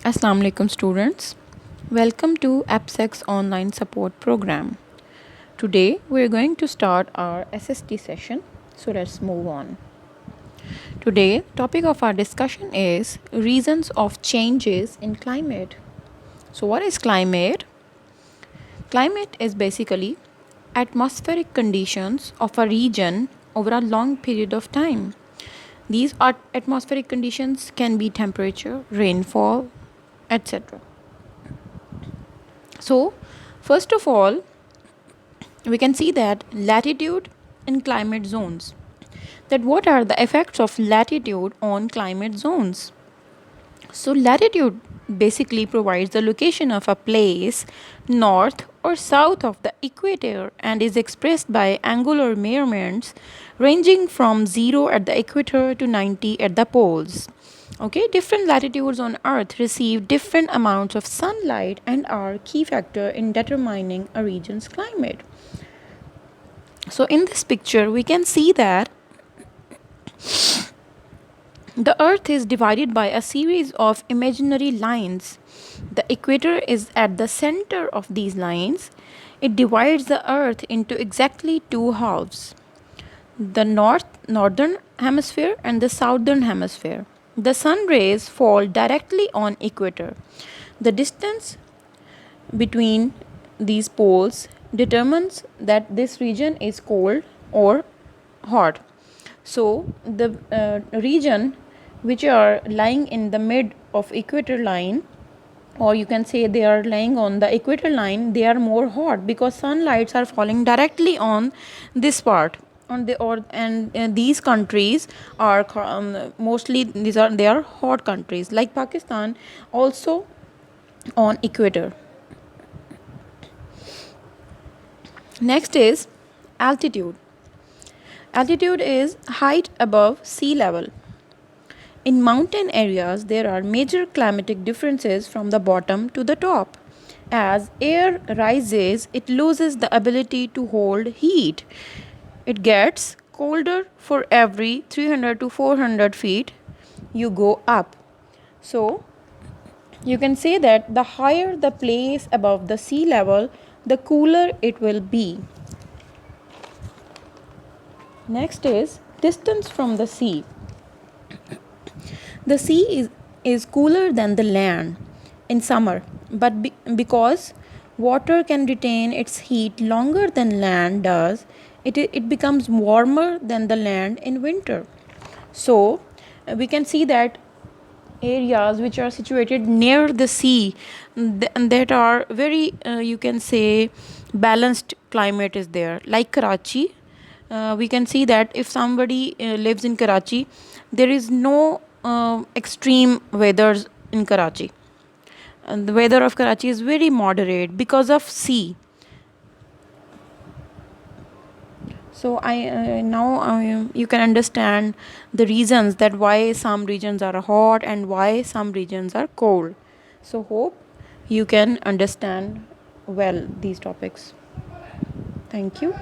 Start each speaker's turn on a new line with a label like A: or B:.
A: Assalamu alaikum students. Welcome to AppSec's online support program. Today we are going to start our SST session. So let's move on. Today topic of our discussion is reasons of changes in climate. So what is climate? Climate is basically atmospheric conditions of a region over a long period of time. These atmospheric conditions can be temperature, rainfall, etc. So, first of all, we can see that latitude in climate zones. That what are the effects of latitude on climate zones? So, latitude basically provides the location of a place north or south of the equator and is expressed by angular measurements ranging from 0 at the equator to 90 at the poles. Okay, different latitudes on earth receive different amounts of sunlight and are key factor in determining a region's climate. So in this picture we can see that the earth is divided by a series of imaginary lines. The equator is at the center of these lines. It divides the earth into exactly two halves, the northern hemisphere and the southern hemisphere. The sun rays fall directly on equator. The distance between these poles determines that this region is cold or hot. So the region which are lying in the mid of equator line, or you can say they are lying on the equator line, they are more hot because sunlights are falling directly on this part on the or and these countries are mostly they are hot countries like Pakistan also on equator. Next is altitude. Altitude is height above sea level. In mountain areas, there are major climatic differences from the bottom to the top. As air rises, it loses the ability to hold heat. It gets colder for every 300 to 400 feet you go up. So, you can say that the higher the place above the sea level, the cooler it will be. Next is distance from the sea. The sea is cooler than the land in summer, but because water can retain its heat longer than land does, it becomes warmer than the land in winter. So, we can see that areas which are situated near the sea that are very you can say balanced climate is there, like Karachi. We can see that if somebody lives in Karachi, there is no extreme weathers in Karachi, and the weather of Karachi is very moderate because of sea. So I now you can understand the reasons that why some regions are hot and why some regions are cold. So hope you can understand well these topics. Thank you.